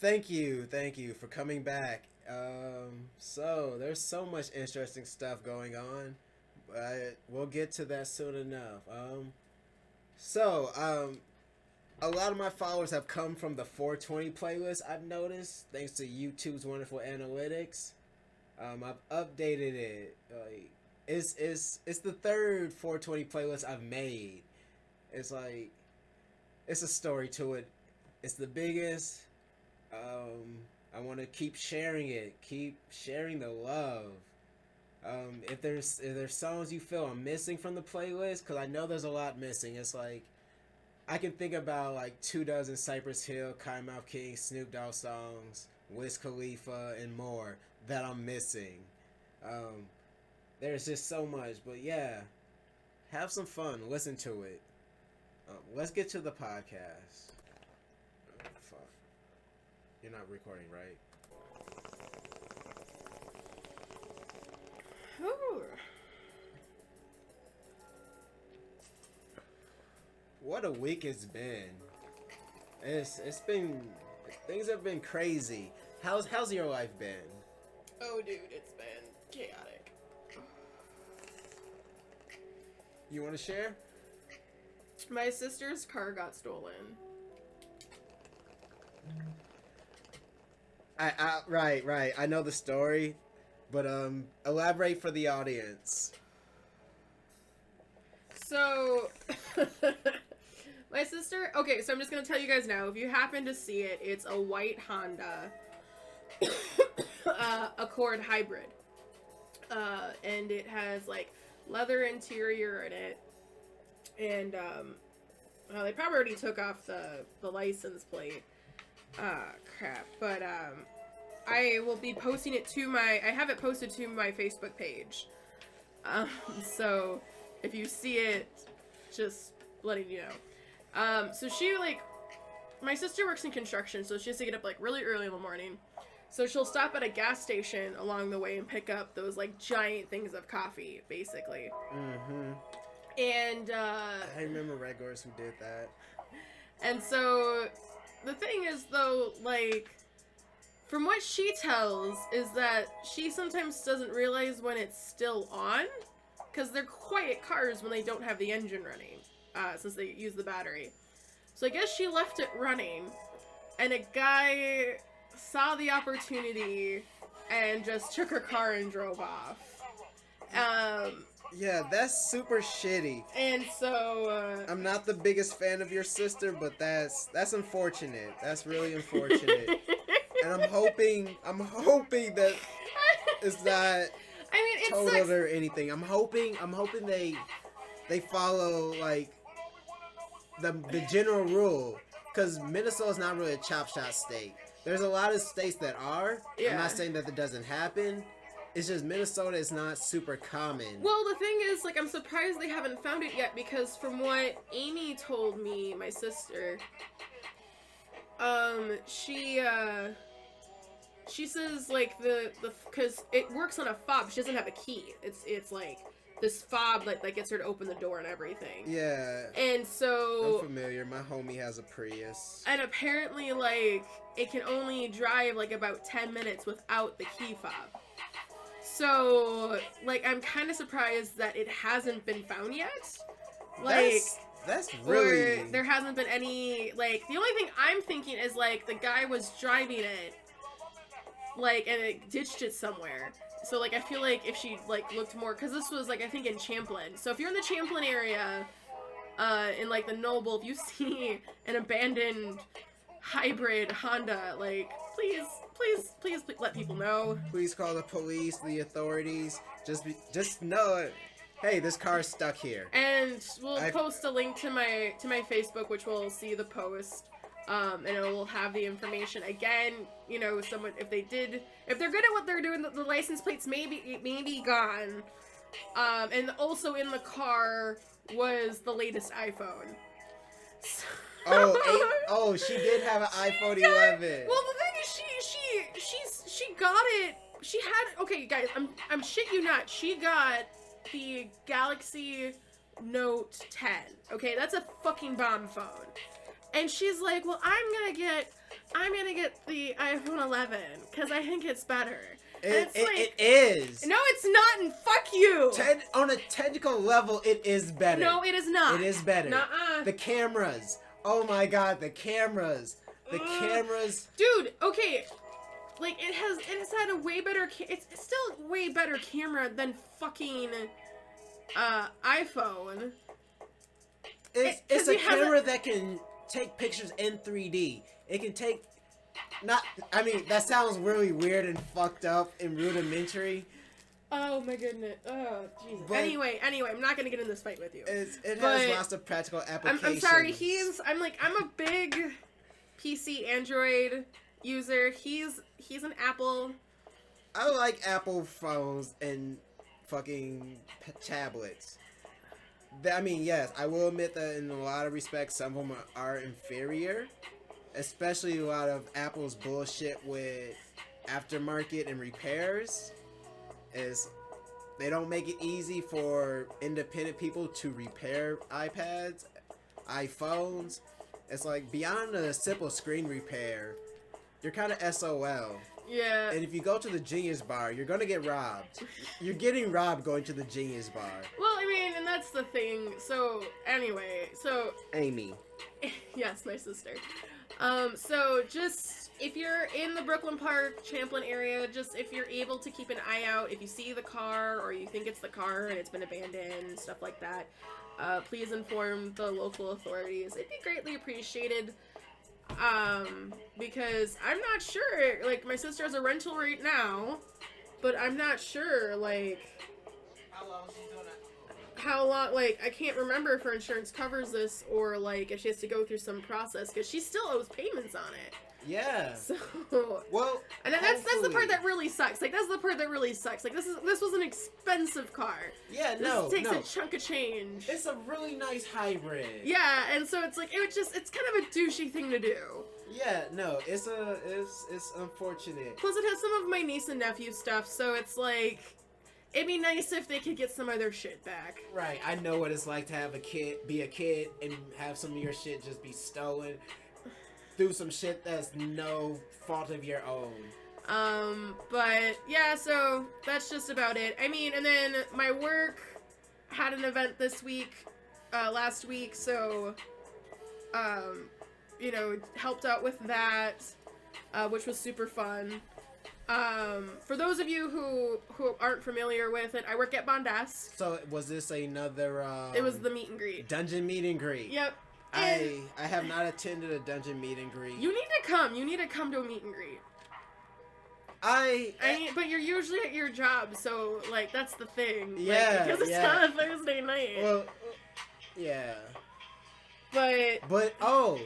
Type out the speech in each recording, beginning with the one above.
Thank you for coming back. So there's so much interesting stuff going on, but we'll get to that soon enough. So a lot of my followers have come from the 420 playlist. I've noticed, thanks to YouTube's wonderful analytics. I've updated it. Like, it's the third 420 playlist I've made. It's like, it's a story to it. It's the biggest. I want to keep sharing it. Keep sharing the love. If there's songs you feel I'm missing from the playlist, because I know there's a lot missing. It's like, I can think about like 24 Cypress Hill, Kyle King, Snoop Dogg songs, Wiz Khalifa, and more that I'm missing. There's just so much, but yeah, have some fun. Listen to it. Let's get to the podcast. Oh, fuck. You're not recording, right? Ooh. What a week it's been. It's been, things have been crazy. How's your life been? Oh, dude, it's been chaotic. You want to share? My sister's car got stolen. Right. I know the story, but elaborate for the audience. So, my sister... Okay, so I'm just gonna tell you guys now. If you happen to see it, it's a white Honda Accord hybrid. And it has, like, leather interior in it. And, they probably already took off the license plate. Crap. But, I will be posting it to I have it posted to my Facebook page. So, if you see it, just letting you know. So she, like, my sister works in construction, so she has to get up, like, really early in the morning. So she'll stop at a gas station along the way and pick up those, like, giant things of coffee, basically. Mm-hmm. And, I remember regulars who did that. And so, the thing is, though, like, from what she tells, is that she sometimes doesn't realize when it's still on, because they're quiet cars when they don't have the engine running, since they use the battery. So I guess she left it running, and a guy saw the opportunity and just took her car and drove off. Yeah, that's super shitty. And so, I'm not the biggest fan of your sister, but that's unfortunate. That's really unfortunate. And I'm hoping that it's not it totaled sucks. or anything. I'm hoping they follow, like, the general rule, because Minnesota's not really a chop shop state. There's a lot of states that are. Yeah. I'm not saying that doesn't happen. It's just Minnesota is not super common. Well, the thing is, like, I'm surprised they haven't found it yet, because from what Amy told me, my sister, she says, like, because it works on a fob, she doesn't have a key. It's like, this fob, like, that gets her to open the door and everything. Yeah. And so... I'm familiar. My homie has a Prius. And apparently, like, it can only drive, like, about 10 minutes without the key fob. So, like, I'm kind of surprised that it hasn't been found yet. Like, that's really... Or there hasn't been any, like, the only thing I'm thinking is, like, the guy was driving it, like, and it ditched it somewhere. So, like, I feel like if she, like, looked more, because this was, like, I think in Champlin. So if you're in the Champlin area, in, like, the Noble, if you see an abandoned hybrid Honda, like, please let people know. Please call the police, the authorities. Just know, hey, this car's stuck here. And we'll post a link to my Facebook, which will see the post, and it will have the information. Again, you know, if they're good at what they're doing, the license plates may be gone. And also in the car was the latest iPhone. So She did have an iPhone 11. Well, the thing is, she got it. She had, okay, guys, I'm shit you not. She got the Galaxy Note 10. Okay, that's a fucking bomb phone. And she's like, well, I'm gonna get I'm gonna get the iPhone 11 because I think it's better. It is. No, it's not, and fuck you. On a technical level, it is better. No, it is not. It is better. Nuh-uh. The cameras. Oh my god, the cameras. The cameras. Dude, okay. Like, it has had a way better... It's still way better camera than fucking iPhone. It's a camera that can take pictures in 3D. It can take... I mean, that sounds really weird and fucked up and rudimentary. Oh my goodness. Oh, Jesus. Anyway, I'm not gonna get in this fight with you. It has lots of practical applications. I'm sorry, I'm a big PC Android user. He's an Apple. I like Apple phones and fucking tablets. I mean, yes, I will admit that in a lot of respects, some of them are inferior. Especially a lot of Apple's bullshit with aftermarket and repairs. Is they don't make it easy for independent people to repair iPads, iPhones. It's like beyond a simple screen repair, you're kind of SOL. Yeah. And if you go to the Genius Bar, you're gonna get robbed. You're getting robbed going to the Genius Bar. Well, I mean, and that's the thing. So anyway, Amy. Yes, my sister. So just, if you're in the Brooklyn Park, Champlin area, just if you're able to keep an eye out, if you see the car or you think it's the car and it's been abandoned and stuff like that, please inform the local authorities. It'd be greatly appreciated, because I'm not sure, like, my sister has a rental right now, but I'm not sure, like, how long, like, I can't remember if her insurance covers this or, like, if she has to go through some process, because she still owes payments on it. Yeah. So, well, and that's the part that really sucks. Like, that's the part that really sucks. Like, this was an expensive car. Yeah, this takes a chunk of change. It's a really nice hybrid. Yeah, and so it's like, it's kind of a douchey thing to do. Yeah, no, it's unfortunate. Plus, it has some of my niece and nephew stuff, so it's like, it'd be nice if they could get some of their shit back. Right, I know what it's like to have be a kid, and have some of your shit just be stolen through some shit that's no fault of your own. But yeah, so that's just about it. I mean, and then my work had an event this week, last week, so, you know, helped out with that, which was super fun. For those of you who aren't familiar with it, I work at Bondesk. So was this another, it was the meet and greet. Dungeon meet and greet. Yep. I have not attended a dungeon meet and greet. You need to come. You need to come to a meet and greet. But you're usually at your job, so, like, that's the thing. Yeah, like, because it's on a Thursday night. Well, yeah. But oh,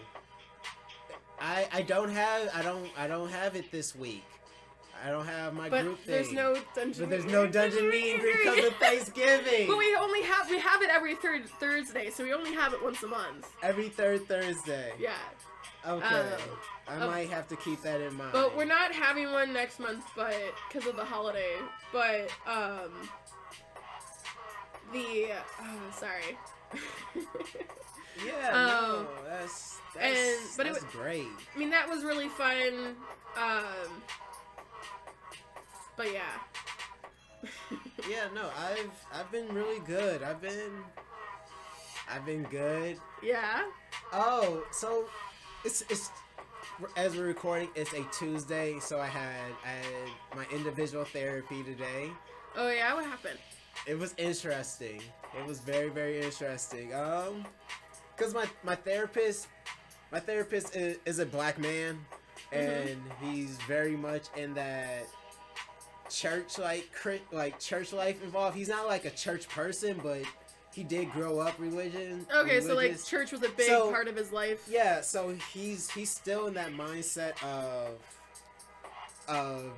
I don't have it this week. I don't have my group thing. There's no dungeon. But there's no dungeon meet and greet because of Thanksgiving. But we have it every third Thursday, so we only have it once a month. Every third Thursday. Yeah. Okay. I might have to keep that in mind. But we're not having one next month, but because of the holiday. But sorry. Yeah. No, that's great. I mean, that was really fun. But yeah. Yeah, no, I've been really good. I've been good. Yeah. Oh, so it's as we're recording, it's a Tuesday, so I had my individual therapy today. Oh yeah, what happened? It was interesting. It was very, very interesting. Cause my therapist is a black man, and he's very much in that church church life involved. He's not like a church person, but he did grow up religious. Okay, so like church was a big part of his life. Yeah, so he's still in that mindset of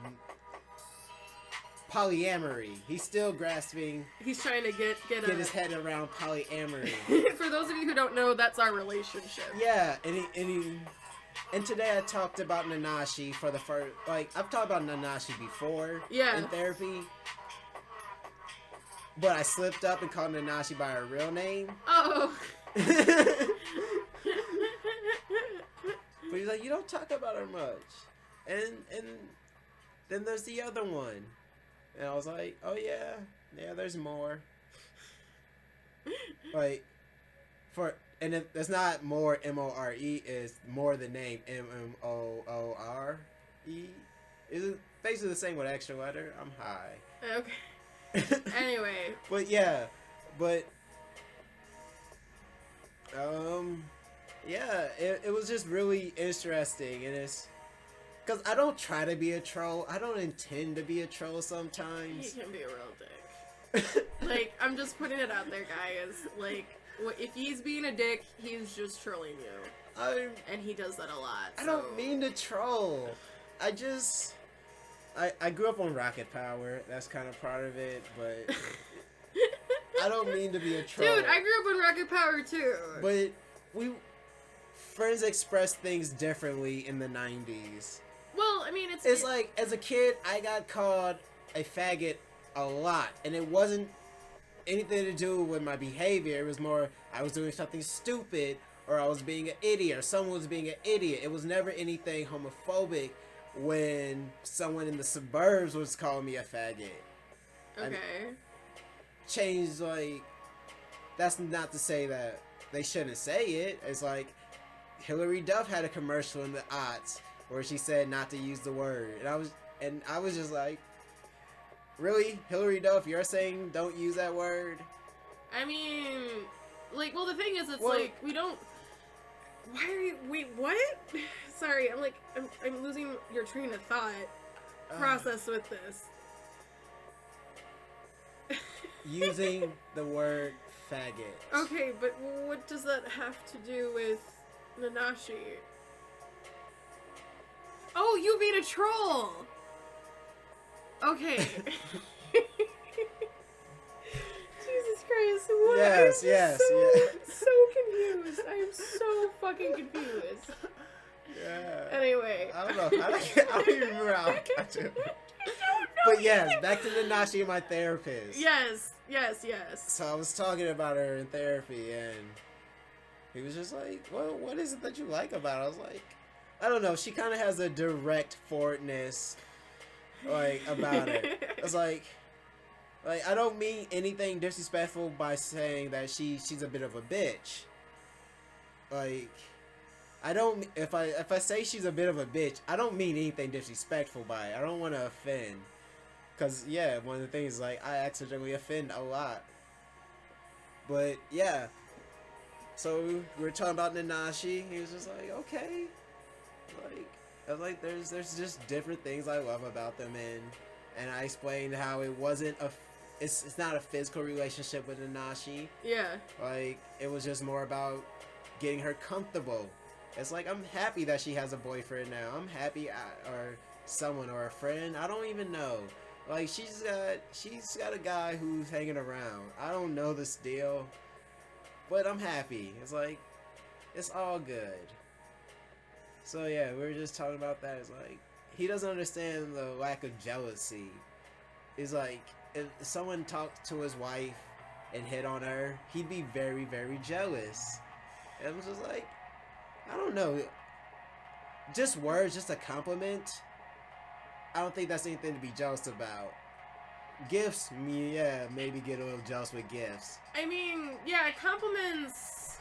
polyamory. He's still grasping. He's trying to get his head around polyamory. For those of you who don't know, that's our relationship. Yeah, and today I talked about Nanashi for the first, like, I've talked about Nanashi before in therapy, but I slipped up and called Nanashi by her real name. Oh. But he's like, you don't talk about her much. And then there's the other one. And I was like, oh yeah, there's more. Like, it's not more MORE, it's more the name MMOORE. It's basically the same with extra letter. I'm high. Okay. Anyway. But yeah, yeah, it was just really interesting, and it's because I don't try to be a troll. I don't intend to be a troll sometimes. He can be a real dick. Like, I'm just putting it out there, guys. Like, if he's being a dick, he's just trolling you. And he does that a lot. I don't mean to troll. I grew up on Rocket Power. That's kind of part of it, but I don't mean to be a troll. Dude, I grew up on Rocket Power too. But friends express things differently in the 90s. Well, I mean, it's like, as a kid, I got called a faggot a lot, and it wasn't anything to do with my behavior. It was more I was doing something stupid, or I was being an idiot, or someone was being an idiot. It was never anything homophobic when someone in the suburbs was calling me a faggot. Okay. Changed, like, that's not to say that they shouldn't say it. It's like Hillary Duff had a commercial in the aughts where she said not to use the word, and I was just like, really, Hillary Duff, you're saying don't use that word? I mean, like, well, the thing is, it's like, we don't. Why are you? Wait, what? Sorry, I'm losing your train of thought process with this. Using the word faggot. Okay, but what does that have to do with Nanashi? Oh, you being a troll! Okay. Jesus Christ, what? Yes. So confused. I am so fucking confused. Yeah. Anyway. I don't know. I don't even remember how I got to it. But yes, back to Nanashi, my therapist. Yes. So I was talking about her in therapy, and he was just like, well, what is it that you like about her? I was like, I don't know. She kind of has a direct forwardness, like, about it. It's like, I don't mean anything disrespectful by saying that she's a bit of a bitch. Like, I don't, if I say she's a bit of a bitch, I don't mean anything disrespectful by it. I don't want to offend. Because, yeah, one of the things, like, I accidentally offend a lot. But, yeah. So, we were talking about Nanashi. He was just like, okay. Like, I was like, there's just different things I love about them. And I explained how it wasn't it's not a physical relationship with Nanashi. Yeah. Like, it was just more about getting her comfortable. It's like, I'm happy that she has a boyfriend now. I'm happy, or someone, or a friend. I don't even know. Like, she's got a guy who's hanging around. I don't know this deal, but I'm happy. It's like, it's all good. So yeah, we were just talking about that. It's like, he doesn't understand the lack of jealousy. It's like, if someone talked to his wife and hit on her, he'd be very, very jealous. And I was just like, I don't know. Just words, just a compliment. I don't think that's anything to be jealous about. Gifts, yeah, maybe get a little jealous with gifts. I mean, yeah, compliments.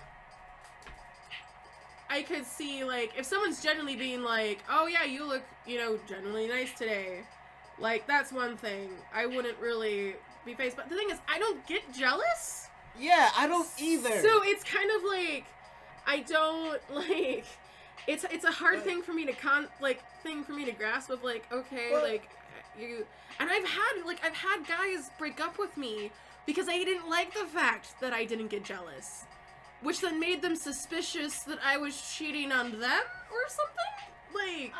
I could see, like, if someone's genuinely being like, oh yeah, you look, genuinely nice today. Like, that's one thing. I wouldn't really be faced. But the thing is, I don't get jealous. Yeah, I don't either. So it's kind of like, I don't, like, it's a hard thing for me to grasp of, like, okay, well, like, you, and I've had guys break up with me because I didn't like the fact that I didn't get jealous, which then made them suspicious that I was cheating on them or something. Like,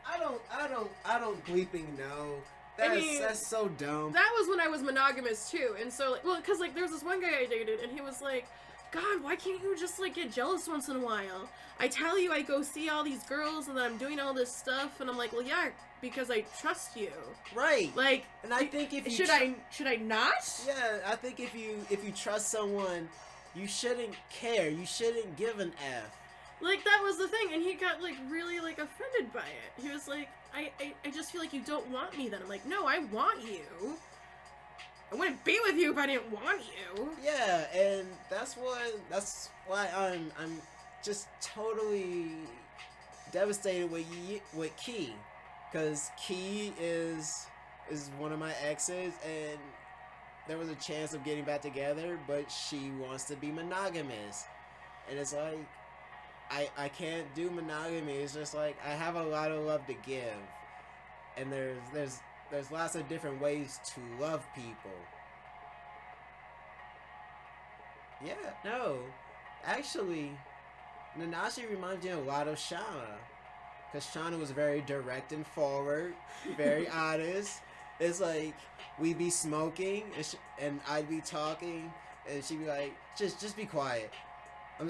I don't bleeping know. That's so dumb. That was when I was monogamous too, and so, like, well, because, like, there was this one guy I dated, and he was like, God, why can't you just, like, get jealous once in a while? I tell you, I go see all these girls, and I'm doing all this stuff, and I'm like, well, yeah, because I trust you. Right. Like, and I think if you should I not? Yeah, I think if you trust someone, you shouldn't care. You shouldn't give an F. Like, that was the thing, and he got, like, really, like, offended by it. He was like, I just feel like you don't want me then. I'm like, no, I want you. I wouldn't be with you if I didn't want you. Yeah, and that's why I'm just totally devastated with Key, because Key is one of my exes, and there was a chance of getting back together, but she wants to be monogamous, and it's like I can't do monogamy. It's just like I have a lot of love to give, and there's lots of different ways to love people. Yeah, no, actually, Nanashi reminds me a lot of Shauna, because Shauna was very direct and forward, very honest. It's like we'd be smoking and I'd be talking, and she'd be like, "Just be quiet.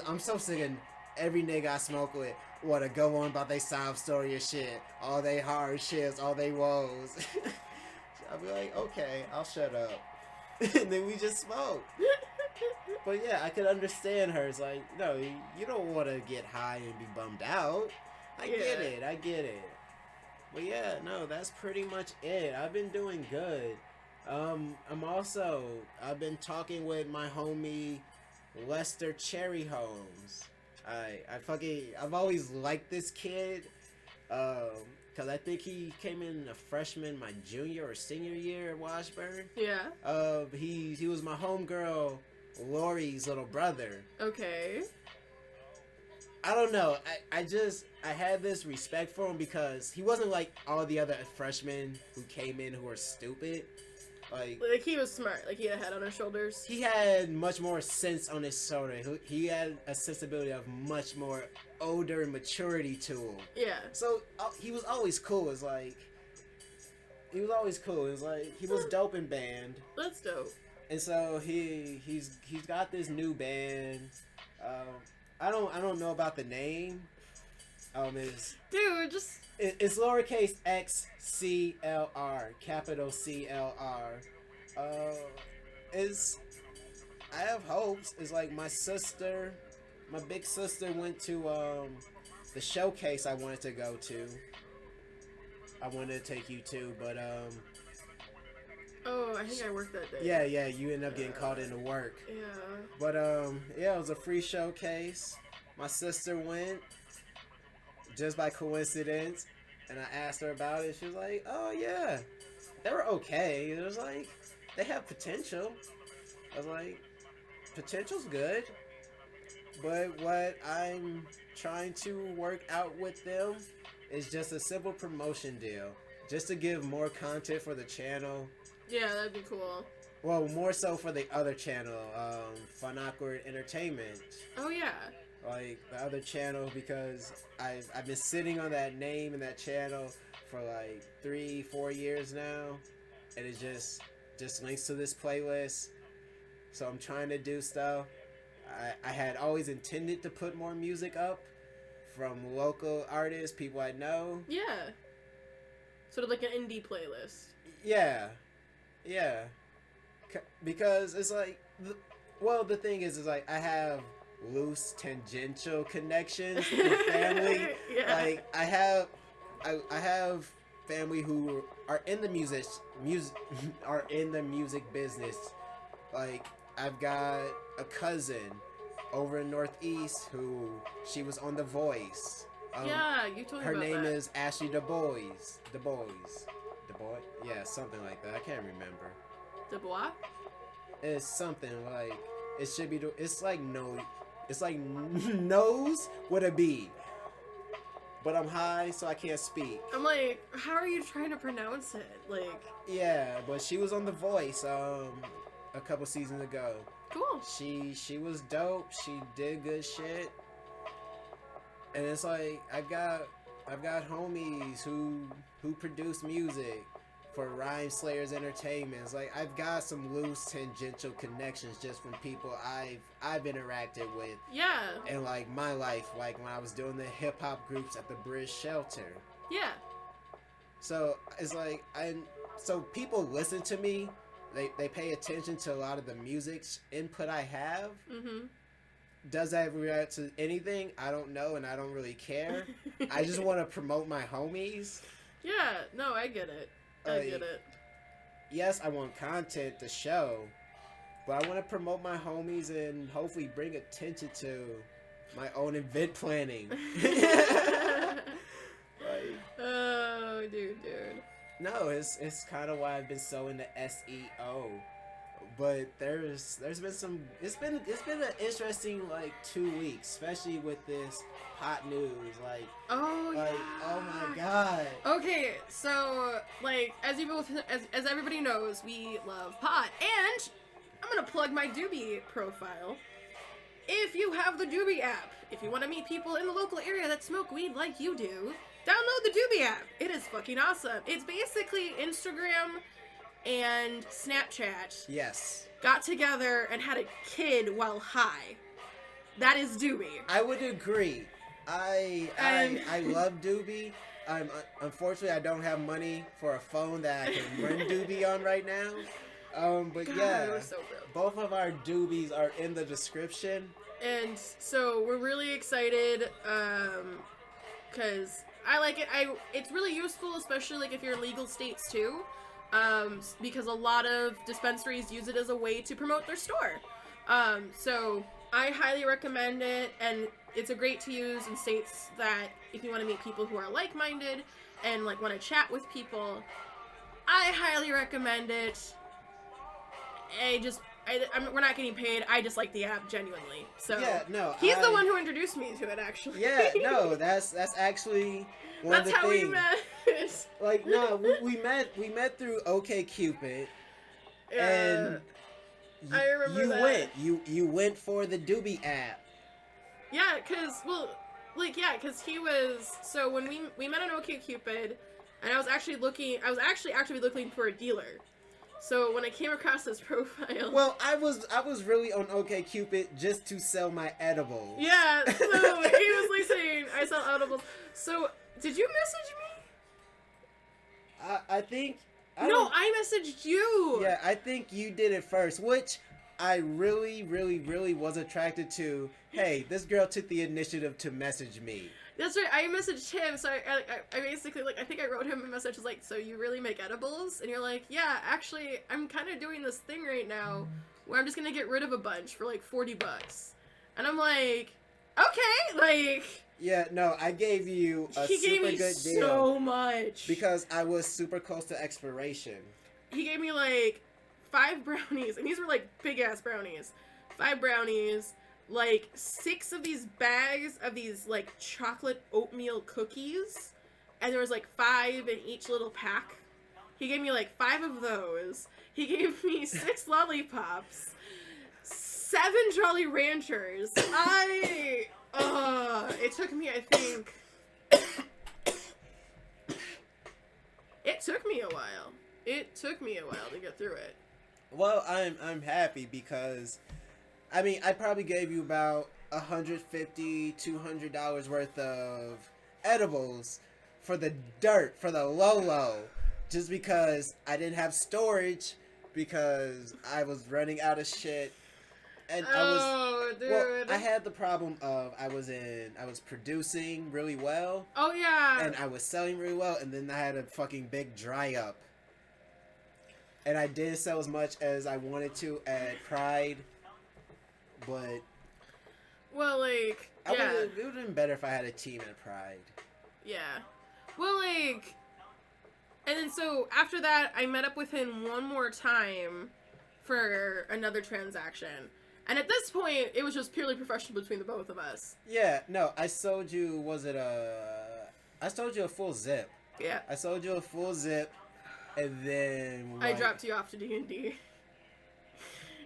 I'm so sick of every nigga I smoke with wanna go on about they sob story or shit, all they hard shits, all they woes." I'd be like, "Okay, I'll shut up," and then we just smoke. But yeah, I could understand her. It's like, no, you don't want to get high and be bummed out. I get it. But yeah, no, that's pretty much it. I've been doing good. I've been talking with my homie Lester Cherry Holmes. I've always liked this kid. Cause I think he came in a freshman my junior or senior year at Washburn. Yeah. He was my homegirl Lori's little brother. Okay. I don't know. I had this respect for him because he wasn't like all the other freshmen who came in who were stupid. Like he was smart. Like he had a head on his shoulders. He had much more sense on his shoulder. He had a sensibility of much more older maturity to him. Yeah. So he was always cool. It's like he was always cool. It's like he was dope in band. That's dope. And so he's got this new band. I don't know about the name. It's lowercase xCLR, capital CLR. I have hopes. It's like my big sister went to the showcase I wanted to go to. I wanted to take you to, but oh, I think I worked that day. Yeah, you ended up getting called into work. Yeah. But yeah, it was a free showcase. My sister went just by coincidence, and I asked her about it. She was like, "Oh yeah, they were okay." It was like they have potential. I was like, "Potential's good," but what I'm trying to work out with them is just a simple promotion deal, just to give more content for the channel. Yeah, that'd be cool. Well, more so for the other channel, Fun Awkward Entertainment. Oh yeah. Like the other channel, because I've been sitting on that name and that channel for like 3-4 years now, and it just links to this playlist. So I'm trying to do stuff. I had always intended to put more music up from local artists, people I know. Yeah. Sort of like an indie playlist. Yeah. Because it's like, the thing is like I have loose tangential connections with family. Yeah. Like I have family who are in the music business. Like I've got a cousin over in Northeast who she was on The Voice. Yeah, you told me her about name that. is Ashley DuBois. Yeah, something like that. I can't remember. DuBois? It's something like it should be. It's like nose with a B. But I'm high, so I can't speak. I'm like, how are you trying to pronounce it? Like. Yeah, but she was on The Voice a couple seasons ago. Cool. She was dope. She did good shit. And it's like I've got homies who produce music for Rhyme Slayers Entertainment. It's like I've got some loose tangential connections just from people I've interacted with. Yeah. And like my life, like when I was doing the hip hop groups at the British Shelter. Yeah. So it's like so people listen to me. They pay attention to a lot of the music input I have. Mm-hmm. does that react to anything? I don't know, and I don't really care. I just want to promote my homies. Yeah, no, I get it. I get it. Yes, I want content to show, but I want to promote my homies and hopefully bring attention to my own event planning. Oh, dude. No, it's kind of why I've been so into SEO. But there's been some. It's been an interesting like 2 weeks, especially with this hot news. Like, oh my god. Okay, so like as everybody knows, we love pot, and I'm gonna plug my Doobie profile. If you have the DubyApp, if you want to meet people in the local area that smoke weed like you do, download the DubyApp. It is fucking awesome. It's basically Instagram and Snapchat. Yes. Got together and had a kid while high. That is Doobie. I would agree. I love Doobie. Unfortunately, I don't have money for a phone that I can run Doobie on right now. But God, yeah, it was so both of our Doobies are in the description. And so we're really excited because I like it. It's really useful, especially like if you're in legal states too. Because a lot of dispensaries use it as a way to promote their store. So I highly recommend it, and it's a great to use in states that if you want to meet people who are like-minded and like want to chat with people, I highly recommend it. We're not getting paid. I just like the app genuinely. So yeah, no, he's the one who introduced me to it, actually. Yeah, no, that's actually one of the things. That's how we met. Like, no, we met through OkCupid, and I remember that. You went for the DubyApp. Yeah, cause he was, so when we met on OkCupid, and I was actually actively looking for a dealer. So when I came across this profile, well, I was really on OkCupid just to sell my edibles. Yeah, so he was like saying I sell edibles. So did you message me? I think. I messaged you. Yeah, I think you did it first, which I really, really, really was attracted to. Hey, this girl took the initiative to message me. That's right. I messaged him, so I basically, like, I think I wrote him a message like, so you really make edibles? And you're like, yeah, actually, I'm kind of doing this thing right now where I'm just gonna get rid of a bunch for like $40. And I'm like, okay, like. Yeah, no, I gave you a super good deal. He gave me so much. Because I was super close to expiration. He gave me like 5 brownies, and these were like big ass brownies. 5 brownies. Like 6 of these bags of these like chocolate oatmeal cookies, and there was like 5 in each little pack. He gave me like 5 of those. He gave me 6 lollipops, 7 Jolly Ranchers. It took me, I think, it took me a while. It took me a while to get through it. Well, I'm happy because, I mean, I probably gave you about $150, $200 worth of edibles for the dirt, for the low, just because I didn't have storage because I was running out of shit. And I had the problem of I was producing really well. Oh yeah. And I was selling really well, and then I had a fucking big dry up. And I didn't sell as much as I wanted to at Pride. But well, like, yeah, it would have been better if I had a team at Pride. Yeah. Well, like, and then so after that, I met up with him one more time for another transaction, and at this point, it was just purely professional between the both of us. Yeah. No, I sold you. I sold you a full zip. Yeah. I sold you a full zip, and then I dropped you off to D&D.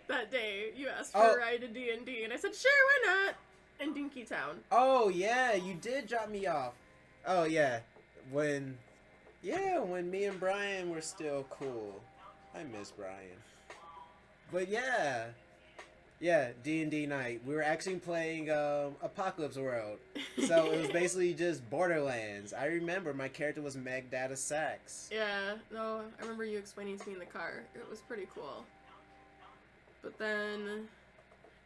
That day, you asked for a ride to D&D, and I said, sure, why not? In Dinkytown. Oh, yeah, you did drop me off. Oh, yeah. When me and Brian were still cool. I miss Brian. But yeah, D&D night. We were actually playing Apocalypse World. So it was basically just Borderlands. I remember my character was Meg Data Sax. Yeah, no, I remember you explaining to me in the car. It was pretty cool. But then,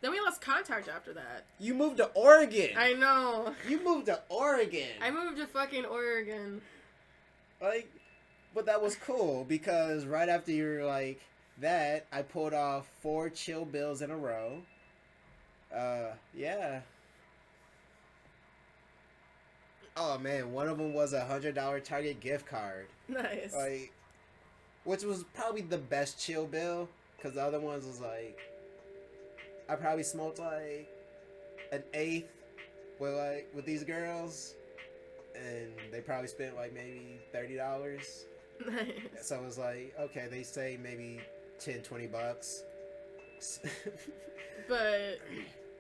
Then we lost contact after that. You moved to Oregon. I know. You moved to Oregon. I moved to fucking Oregon. Like, but that was cool because right after you were like that, I pulled off 4 chill bills in a row. Yeah. Oh man, one of them was $100 Target gift card. Nice. Like, which was probably the best chill bill, because the other ones was like, I probably smoked like an eighth with these girls, and they probably spent like maybe $30. Nice. So it was like, okay, they say maybe $10-20. But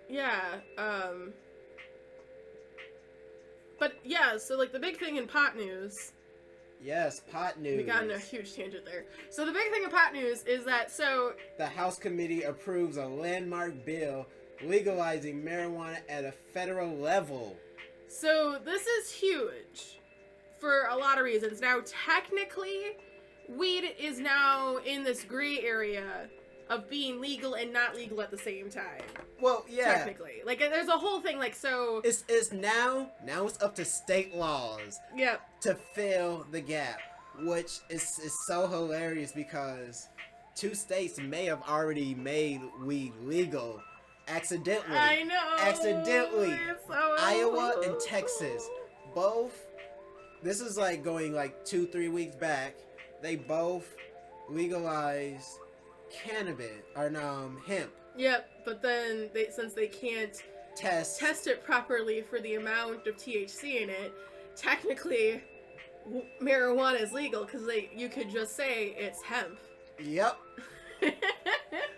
yeah, but yeah, so like the big thing in pot news. Yes, pot news. We got in a huge tangent there. So the big thing in pot news is that the House committee approves a landmark bill legalizing marijuana at a federal level. So this is huge for a lot of reasons. Now, technically, weed is now in this gray area of being legal and not legal at the same time. Well, yeah. Technically. Like, there's a whole thing, like, so... It's now it's up to state laws to fill the gap, which is so hilarious because 2 states may have already made weed legal accidentally. I know. Accidentally. It's so Iowa and Texas. Both. This is like going like 2-3 weeks back. They both legalized cannabis or hemp. Yep, but then since they can't test it properly for the amount of THC in it, technically marijuana is legal because you could just say it's hemp. Yep.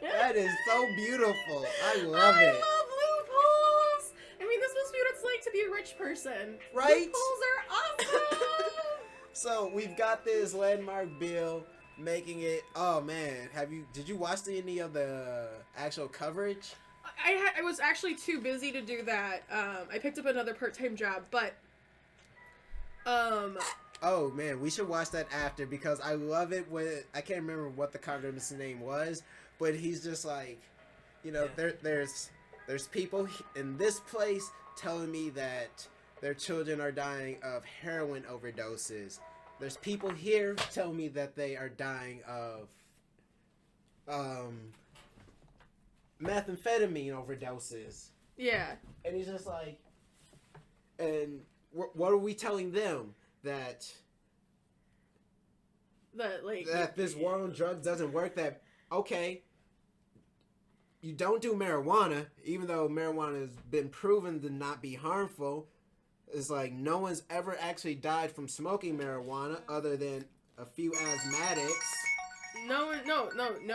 That is so beautiful. I love it. I love loopholes. I mean, this must be what it's like to be a rich person. Right? Loopholes are awesome. So we've got this landmark bill making it. Oh man, did you watch any of the actual coverage? I was actually too busy to do that. I picked up another part-time job, but oh man, we should watch that after because I love it when I can't remember what the congressman's name was, but he's just like, there's people in this place telling me that their children are dying of heroin overdoses. There's people here telling me that they are dying of methamphetamine overdoses. Yeah. And he's just like, and what are we telling them? That this war on drugs doesn't work? That, okay, you don't do marijuana, even though marijuana has been proven to not be harmful. It's like no one's ever actually died from smoking marijuana other than a few asthmatics. No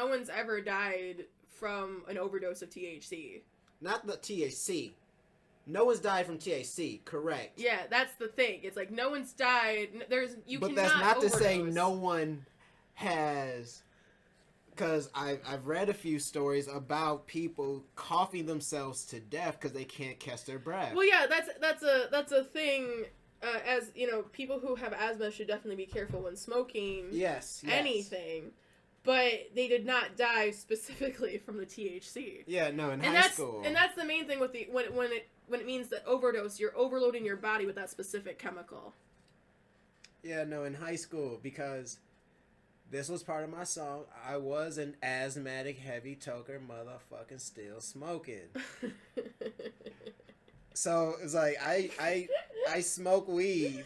one's ever died from an overdose of THC. Not the THC. No one's died from THC, correct. Yeah, that's the thing. It's like no one's died. But that's not to say no one has... Because I've read a few stories about people coughing themselves to death because they can't catch their breath. Well, yeah, that's a thing. As you know, people who have asthma should definitely be careful when smoking. Yes. Anything, but they did not die specifically from the THC. Yeah, no, in high school. And that's the main thing with when it means that overdose, you're overloading your body with that specific chemical. Yeah, no, in high school because. This was part of my song. I was an asthmatic heavy toker, motherfucking still smoking. So it's like I smoke weed,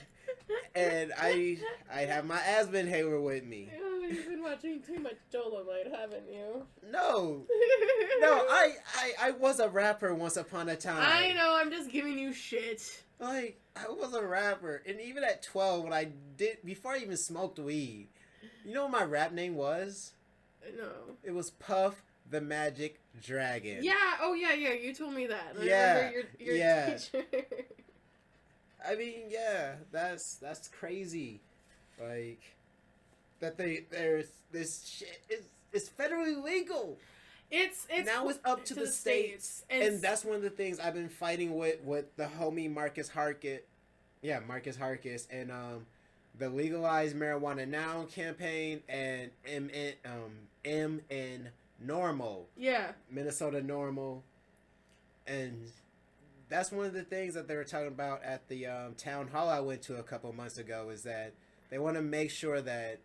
and I have my asthma inhaler with me. Oh, you've been watching too much Dolomite, haven't you? No, I was a rapper once upon a time. I know. I'm just giving you shit. Like I was a rapper, and even at 12, before I even smoked weed. You know what my rap name was? No. It was Puff the Magic Dragon. Yeah. Oh, yeah. You told me that. I remember your teacher. I mean, yeah, that's crazy. Like that there's this shit is federally legal. It's now it's up to the states. And that's one of the things I've been fighting with the homie Marcus Harkett. Yeah, Marcus Harkett and the Legalize Marijuana Now campaign and M and Normal. Yeah. Minnesota Normal. And that's one of the things that they were talking about at the town hall I went to a couple months ago, is that they want to make sure that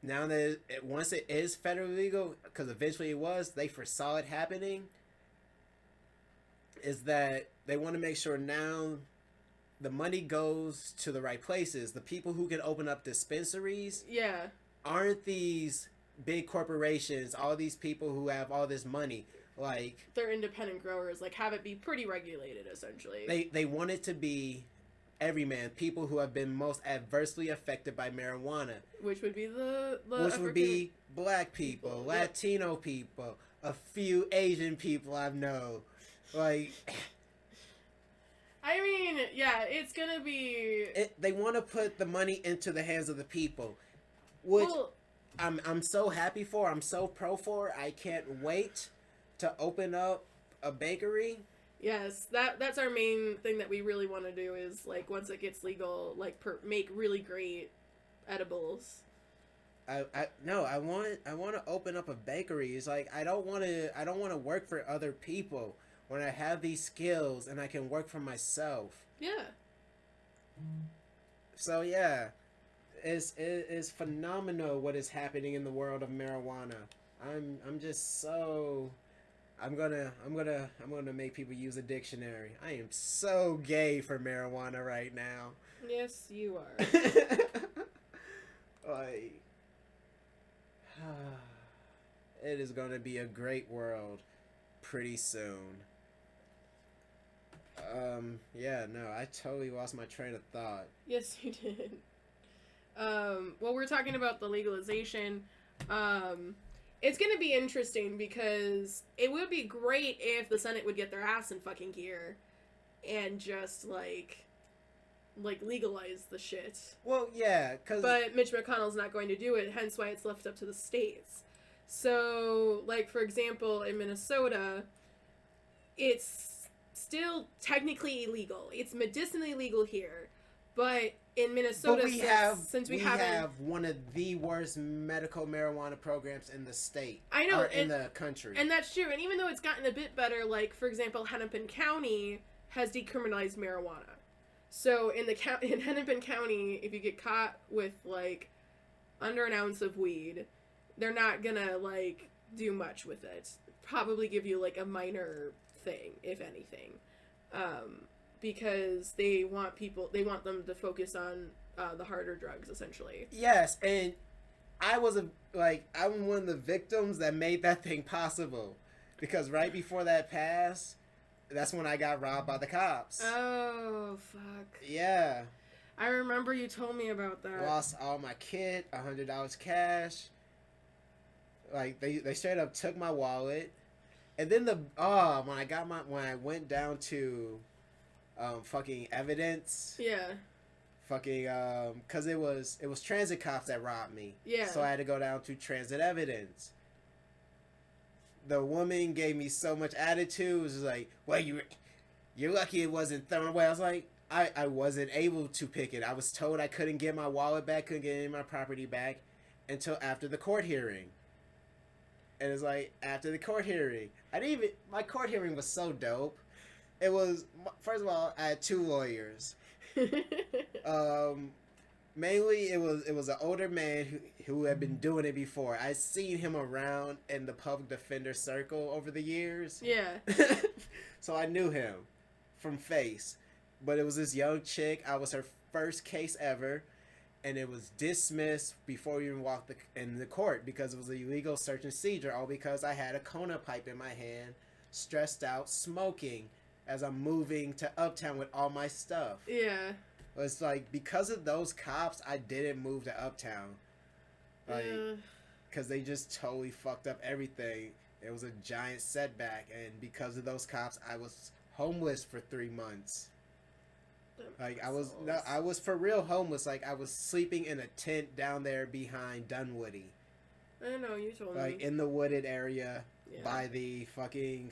now that once it is federally legal, because eventually it was, they foresaw it happening, is that they want to make sure now the money goes to the right places. The people who can open up dispensaries aren't these big corporations, all these people who have all this money. Like, they're independent growers, like, have it be pretty regulated, essentially. They want it to be everyman, people who have been most adversely affected by marijuana. Which would be which would be black people, Latino people, a few Asian people I know. Like, I mean, yeah, it's gonna be... They want to put the money into the hands of the people, which I'm so happy for. I'm so pro for. I can't wait to open up a bakery. Yes, that's our main thing that we really want to do, is like once it gets legal, like make really great edibles. I want to open up a bakery. It's like I don't want to work for other people when I have these skills and I can work for myself. Yeah. So yeah, it's phenomenal what is happening in the world of marijuana. I'm just so... I'm gonna make people use a dictionary. I am so gay for marijuana right now. Yes, you are. Like, it is gonna be a great world pretty soon. Yeah, no, I totally lost my train of thought. Yes, you did. Well, we're talking about the legalization. It's gonna be interesting because it would be great if the Senate would get their ass in fucking gear and just like legalize the shit. Well, yeah, but Mitch McConnell's not going to do it, hence why it's left up to the states. So, like, for example, in Minnesota, it's still technically illegal. It's medicinally legal here, but in Minnesota, we have one of the worst medical marijuana programs in the state. I know, in the country, and that's true. And even though it's gotten a bit better, like for example, Hennepin County has decriminalized marijuana. So in Hennepin County, if you get caught with like under an ounce of weed, they're not gonna like do much with it. Probably give you like a minor thing, if anything. Because they want them to focus on the harder drugs, essentially. Yes, and I'm one of the victims that made that thing possible, because right before that passed, that's when I got robbed by the cops. Oh, fuck. Yeah. I remember you told me about that. Lost all my kit, $100 cash. Like, they straight up took my wallet. And then when I went down to fucking evidence. Yeah. Fucking cause it was transit cops that robbed me. Yeah. So I had to go down to transit evidence. The woman gave me so much attitude. It was like, well, you're lucky it wasn't thrown away. I was like, I wasn't able to pick it. I was told I couldn't get my wallet back, couldn't get any of my property back until after the court hearing. And it's like, after the court hearing, my court hearing was so dope. It was, first of all, I had 2 lawyers. Mainly it was an older man who had been doing it before. I'd seen him around in the public defender circle over the years. Yeah. So I knew him from face. But it was this young chick. I was her first case ever. And it was dismissed before we even walked in the court because it was an illegal search and seizure, all because I had a Kona pipe in my hand, stressed out, smoking as I'm moving to Uptown with all my stuff. Yeah. It's like, because of those cops, I didn't move to Uptown. Like, because they just totally fucked up everything. It was a giant setback, and because of those cops, I was homeless for 3 months. Like, I was for real homeless. Like, I was sleeping in a tent down there behind Dunwoody. I know, you told me. Like, in the wooded area by the fucking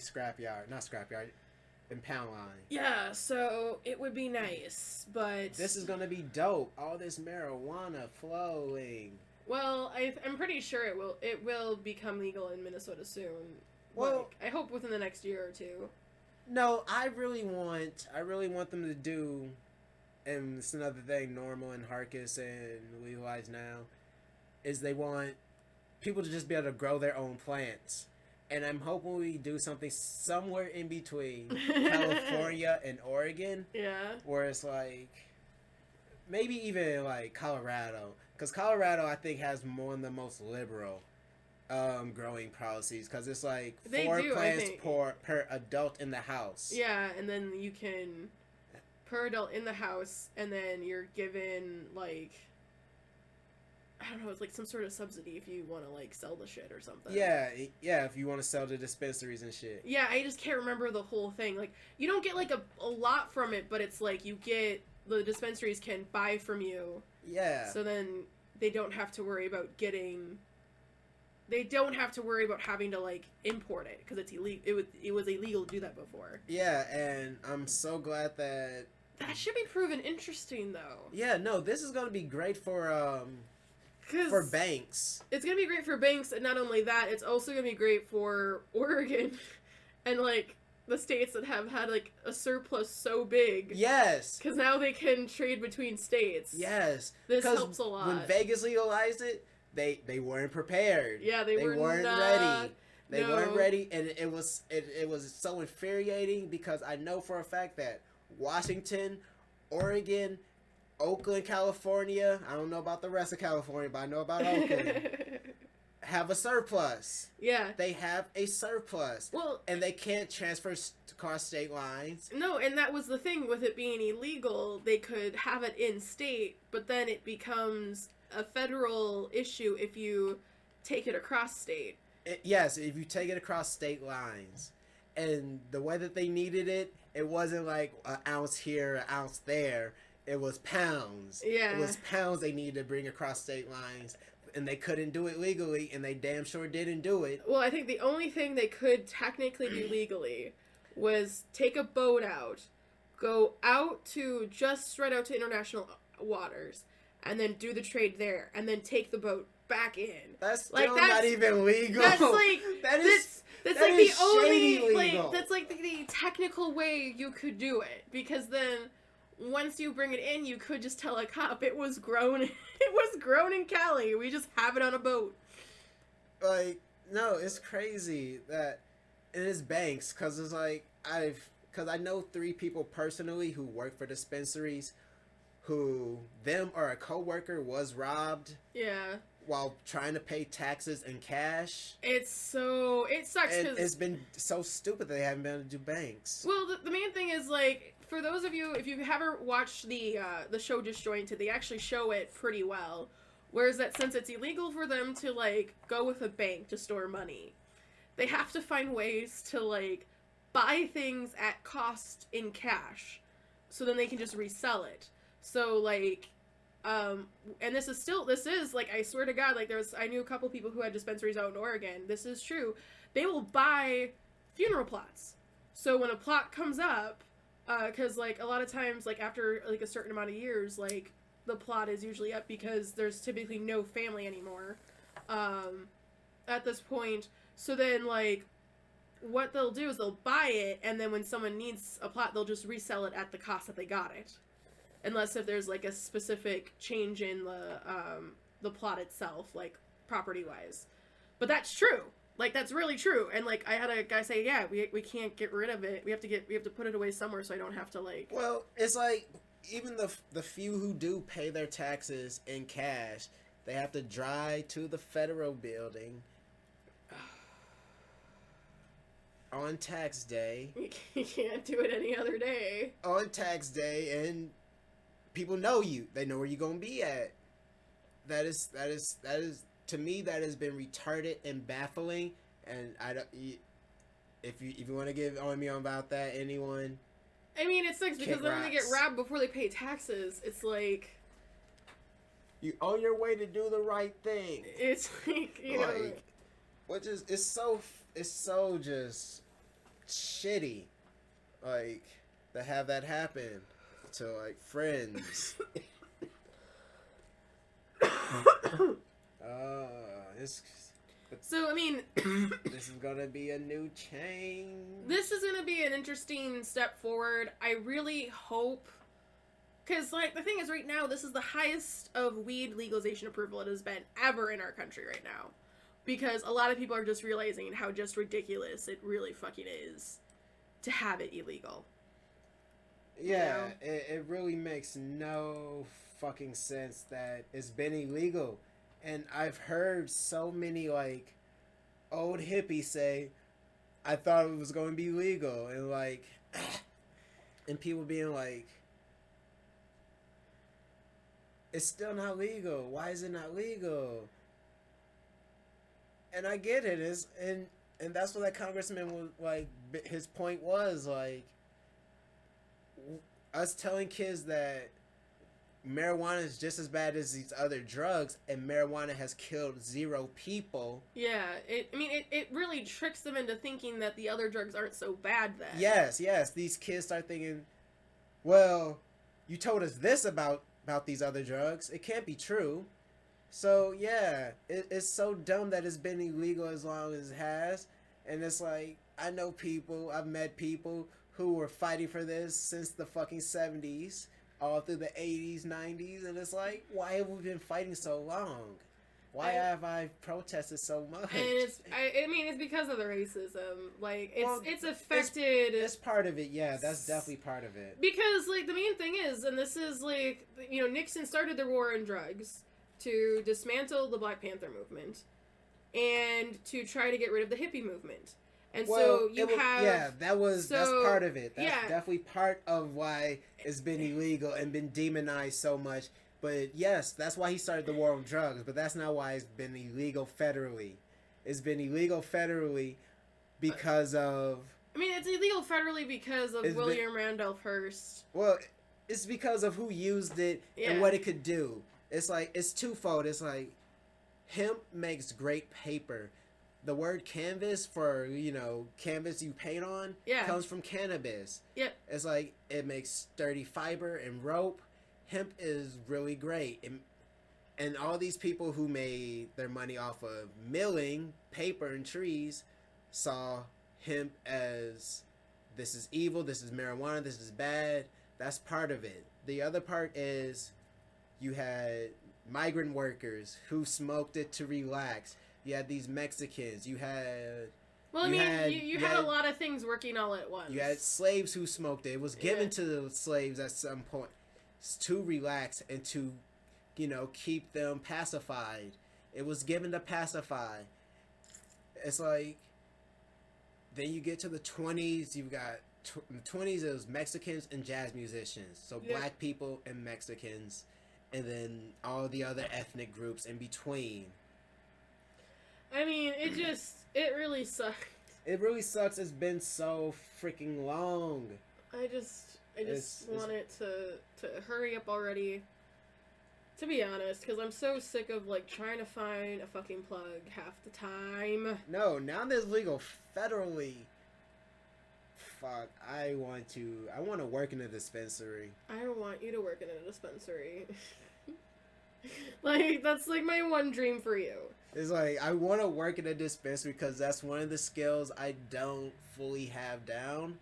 impound line. Yeah, so it would be nice, but... This is gonna be dope. All this marijuana flowing. Well, I'm pretty sure it will become legal in Minnesota soon. Well, like, I hope within the next year or two. No, I really want them to do, and it's another thing Normal and Harkis and Legalize now, is they want people to just be able to grow their own plants. And I'm hoping we do something somewhere in between California and Oregon. Yeah. Where it's like, maybe even like Colorado. Because Colorado, I think, has one of the most liberal growing policies. Because it's like four plants per adult in the house. Yeah, and then you can, per adult in the house, and then you're given like, I don't know, it's like some sort of subsidy if you want to like sell the shit or something. Yeah, if you want to sell to dispensaries and shit. Yeah, I just can't remember the whole thing. Like, you don't get like a lot from it, but it's like you get, the dispensaries can buy from you. Yeah. So then they don't have to worry about they don't have to worry about having to like import it because it's illegal. It was illegal to do that before. Yeah, and I'm so glad that should be proven interesting though. Yeah, no, this is going to be great for banks. It's going to be great for banks, and not only that, it's also going to be great for Oregon and, like, the states that have had, like, a surplus so big. Yes. Because now they can trade between states. Yes. This helps a lot. When Vegas legalized it, they weren't prepared. Yeah, they weren't ready. They weren't ready, and it was so infuriating because I know for a fact that Washington, Oregon, Oakland, California, I don't know about the rest of California, but I know about Oakland, have a surplus. Yeah. They have a surplus. Well, and they can't transfer across state lines. No, and that was the thing with it being illegal. They could have it in state, but then it becomes a federal issue if you take it across state. Yes, if you take it across state lines. And the way that they needed it, it wasn't like an ounce here, an ounce there. It was pounds. Yeah. It was pounds they needed to bring across state lines. And they couldn't do it legally, and they damn sure didn't do it. Well, I think the only thing they could technically do legally was take a boat out, go out to, just right out to international waters, and then do the trade there, and then take the boat back in. That's still not even legal. That's like, that's like the only, like, that's like the technical way you could do it. Because then, once you bring it in, you could just tell a cop it was grown in Cali. We just have it on a boat. Like, no, it's crazy that it is banks, because it's like, because I know 3 people personally who work for dispensaries who, them or a coworker was robbed. Yeah. While trying to pay taxes in cash. It sucks because it's been so stupid that they haven't been able to do banks. Well, the main thing is, like, for those of you, if you haven't watched the show Disjointed, they actually show it pretty well. Whereas that since it's illegal for them to, like, go with a bank to store money, they have to find ways to, like, buy things at cost in cash. So then they can just resell it. So, like, and this is, like, I swear to God, like, I knew a couple people who had dispensaries out in Oregon. This is true. They will buy funeral plots. So when a plot comes up, because, like, a lot of times, like, after, like, a certain amount of years, like, the plot is usually up because there's typically no family anymore, at this point. So then, like, what they'll do is they'll buy it, and then when someone needs a plot, they'll just resell it at the cost that they got it. Unless if there's, like, a specific change in the plot itself, like, property-wise. But that's true. Like, that's really true. And, like, I had a guy say, yeah, we can't get rid of it. We have to put it away somewhere so I don't have to, like... Well, it's like, even the few who do pay their taxes in cash, they have to drive to the federal building on tax day. You can't do it any other day. On tax day, and people know you. They know where you're gonna be at. That is to me, that has been retarded and baffling. And I don't. If you want to give on me about that, anyone. I mean, it sucks because then they get robbed before they pay taxes. It's like you on your way to do the right thing. It's like, you know, which is it's so just shitty, like, to have that happen to, like, friends. So, I mean, This is gonna be a new change. this is gonna be an interesting step forward. I really hope, because, like, the thing is, right now, this is the highest of weed legalization approval it has been ever in our country right now. Because a lot of people are just realizing how just ridiculous it really fucking is to have it illegal. Yeah, you know? It really makes no fucking sense that it's been illegal. And I've heard so many, like, old hippies say, I thought it was going to be legal. And, like, and people being like, it's still not legal. Why is it not legal? And I get it. And that's what that congressman was, like, his point was, like, us telling kids that marijuana is just as bad as these other drugs, and marijuana has killed 0 people. Yeah, it really tricks them into thinking that the other drugs aren't so bad then. Yes, these kids start thinking, well, you told us this about these other drugs. It can't be true. So, yeah, it's so dumb that it's been illegal as long as it has. And it's like, I know people, I've met people who were fighting for this since the fucking 70s, all through the 80s, 90s, and it's like, why have we been fighting so long? Why have I protested so much? And it's because of the racism. Like, it's affected... It's part of it, yeah, that's definitely part of it. Because, like, the main thing is, and this is, like, you know, Nixon started the war on drugs to dismantle the Black Panther movement and to try to get rid of the hippie movement. And so that's part of it. That's definitely part of why it's been illegal and been demonized so much. But yes, that's why he started the war on drugs. But that's not why it's been illegal federally. It's been illegal federally because of... I mean, it's illegal federally because of William Randolph Hearst. Well, it's because of who used it and what it could do. It's like, it's twofold. It's like, hemp makes great paper. The word canvas for, you know, canvas you paint on comes from cannabis. Yep. It's like, it makes sturdy fiber and rope. Hemp is really great. And all these people who made their money off of milling paper and trees saw hemp as, this is evil, this is marijuana, this is bad. That's part of it. The other part is, you had migrant workers who smoked it to relax. You had these Mexicans. You had... Well, you had a lot of things working all at once. You had slaves who smoked it. It was given to the slaves at some point to relax and to, you know, keep them pacified. It was given to pacify. It's like... Then you get to the 20s. You've got... In the 20s, it was Mexicans and jazz musicians. So black people and Mexicans. And then all the other ethnic groups in between. I mean, it really sucks. It really sucks. It's been so freaking long. I just want it to hurry up already. To be honest, because I'm so sick of, like, trying to find a fucking plug half the time. No, now that it's legal federally. Fuck, I want to work in a dispensary. I don't want you to work in a dispensary. Like, that's, like, my one dream for you. It's like, I want to work in a dispensary because that's one of the skills I don't fully have down.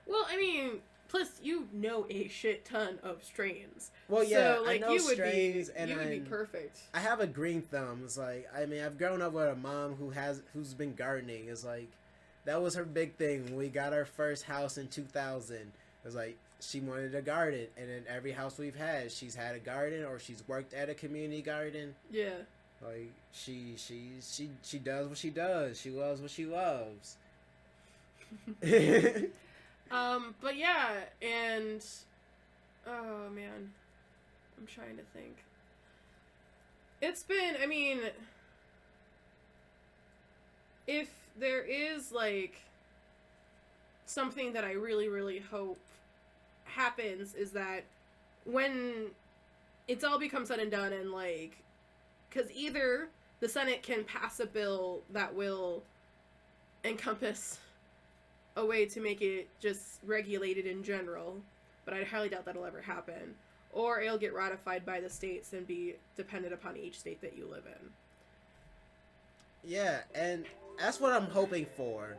Well, I mean, plus you know a shit ton of strains. Well, yeah, so, like, I know strains, and you would be perfect. I have a green thumb. It's like, I mean, I've grown up with a mom who's been gardening. It's like, that was her big thing when we got our first house in 2000. It was like, she wanted a garden, and in every house we've had, she's had a garden or she's worked at a community garden. Yeah. Like, she does what she does. She loves what she loves. But yeah, and oh man, I'm trying to think. It's been, I mean, if there is, like, something that I really, really hope happens is that when it's all become said and done, and, like, because either the Senate can pass a bill that will encompass a way to make it just regulated in general, but I highly doubt that'll ever happen, or it'll get ratified by the states and be dependent upon each state that you live in. Yeah, and that's what I'm hoping for.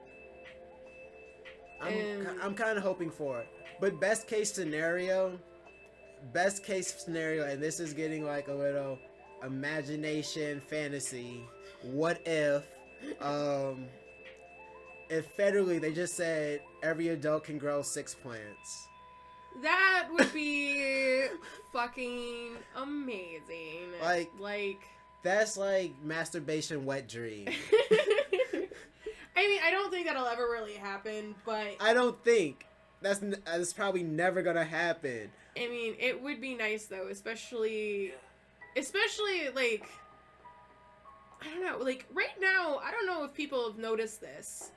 I'm kind of hoping for it. But best case scenario, and this is getting like a little imagination fantasy. What if federally they just said every adult can grow 6 plants? That would be fucking amazing. Like that's like masturbation wet dream. I mean, I don't think that'll ever really happen, but I don't think that's probably never gonna happen. I mean, it would be nice though, especially like, I don't know, like right now, I don't know if people have noticed this.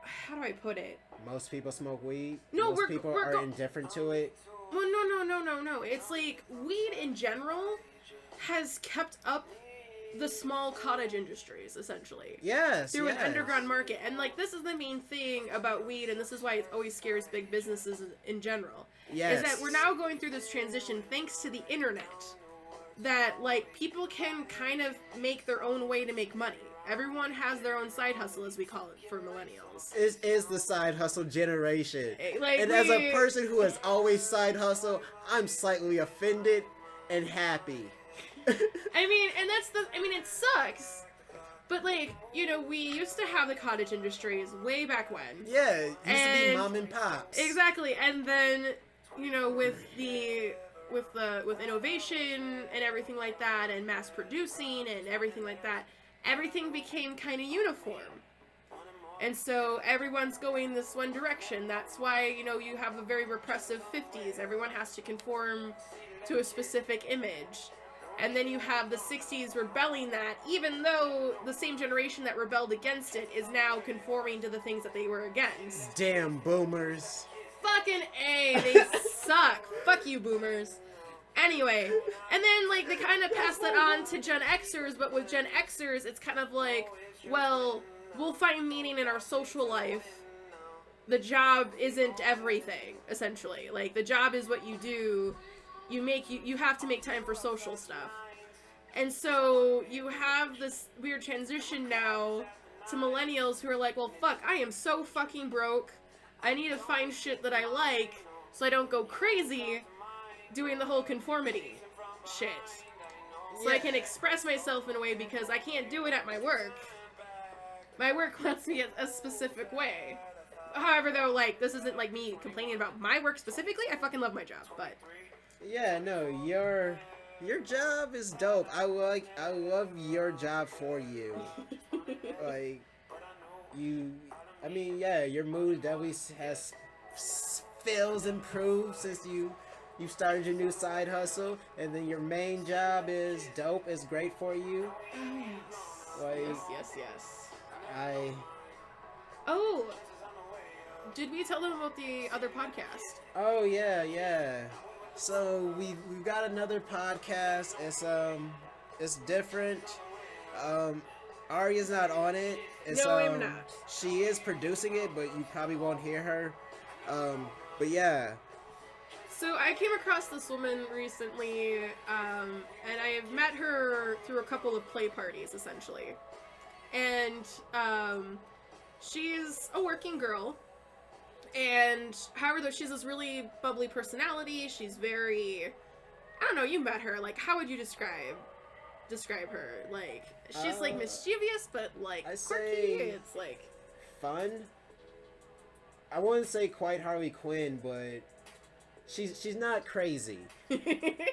How do I put it? Most people smoke weed. No, most people are indifferent to it. Well, no. It's like weed in general has kept up the small cottage industries, essentially. Yes. Through an underground market. And, like, this is the main thing about weed, and this is why it always scares big businesses in general. Yes. Is that we're now going through this transition thanks to the internet. That, like, people can kind of make their own way to make money. Everyone has their own side hustle, as we call it, for millennials. It is the side hustle generation. Like, and as a person who has always side hustle, I'm slightly offended and happy. I mean, it sucks. But, like, you know, we used to have the cottage industries way back when. Yeah, it used to be mom and pops. Exactly. And then, you know, with innovation and everything like that, and mass producing and everything like that, everything became kind of uniform. And so everyone's going this one direction. That's why, you know, you have a very repressive 50s. Everyone has to conform to a specific image. And then you have the 60s rebelling that, even though the same generation that rebelled against it is now conforming to the things that they were against. Damn boomers. Fucking A, they suck. Fuck you, boomers. Anyway, and then, like, they kind of pass that on to Gen Xers, but with Gen Xers, it's kind of like, well, we'll find meaning in our social life. The job isn't everything, essentially. Like, the job is what you do. You have to make time for social stuff. And so you have this weird transition now to millennials who are like, well, fuck, I am so fucking broke. I need to find shit that I like so I don't go crazy doing the whole conformity shit. So I can express myself in a way because I can't do it at my work. My work wants me a specific way. However, though, like, this isn't like me complaining about my work specifically. I fucking love my job, but... Yeah, no, your job is dope. I love your job for you. Like, I mean, yeah, your mood definitely feels improved since you started your new side hustle, and then your main job is dope, is great for you. Oh, yes. Like, Yes. Oh, did we tell them about the other podcast? Oh, yeah. So we've got another podcast. It's different. Aria's not on it. No, I'm not. She is producing it, but you probably won't hear her. But yeah. So I came across this woman recently, and I have met her through a couple of play parties, essentially. And she's a working girl. And however, though, she has this really bubbly personality. She's very, I don't know, you met her. Like, how would you describe her? Like, she's like mischievous, but like quirky. It's like fun. I wouldn't say quite Harley Quinn, but she's not crazy.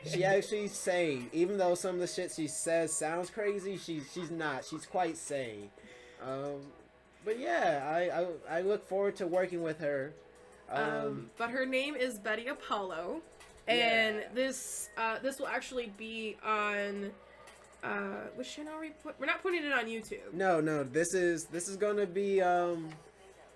She actually sane. Even though some of the shit she says sounds crazy, she's not. She's quite sane. But yeah, I look forward to working with her. But her name is Betty Apollo, and this will actually be on. Which channel are we we're not putting it on YouTube. No. This is gonna be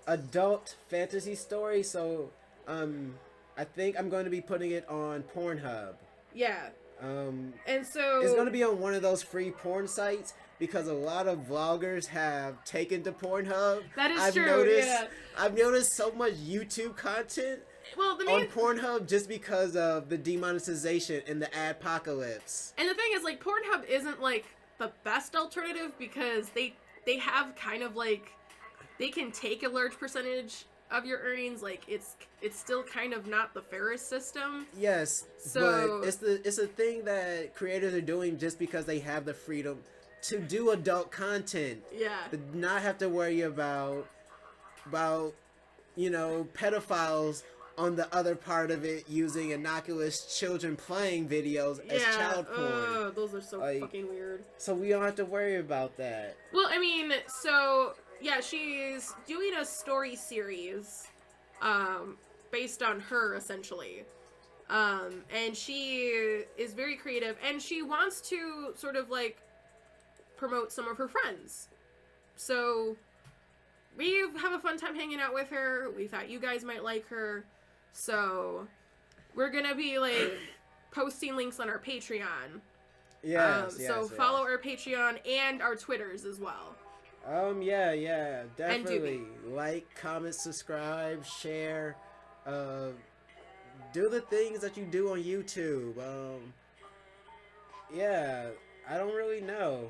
adult fantasy story. So I think I'm going to be putting it on Pornhub. Yeah. And so it's going to be on one of those free porn sites because a lot of vloggers have taken to Pornhub. That is true. I've noticed so much YouTube content on Pornhub just because of the demonetization and the adpocalypse. And the thing is, like, Pornhub isn't like the best alternative because they have kind of like they can take a large percentage of your earnings. Like it's still kind of not the fairest system. Yes, So but it's a thing that creators are doing just because they have the freedom to do adult content. yeah. To not have to worry about you know, pedophiles on the other part of it using innocuous children playing videos as child porn. Those are so like, fucking weird. So we don't have to worry about that. Well, I mean, so yeah, she's doing a story series based on her essentially. And she is very creative and she wants to sort of like promote some of her friends. So we have a fun time hanging out with her. We thought you guys might like her. So we're gonna be like posting links on our Patreon. So follow our Patreon and our Twitters as well. Yeah, definitely. Like, comment, subscribe, share, do the things that you do on YouTube. Yeah, I don't really know.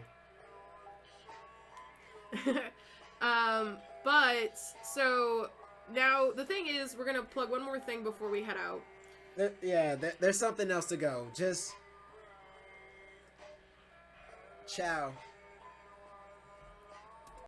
But so now the thing is, we're gonna plug one more thing before we head out. There's something else to go. Just ciao.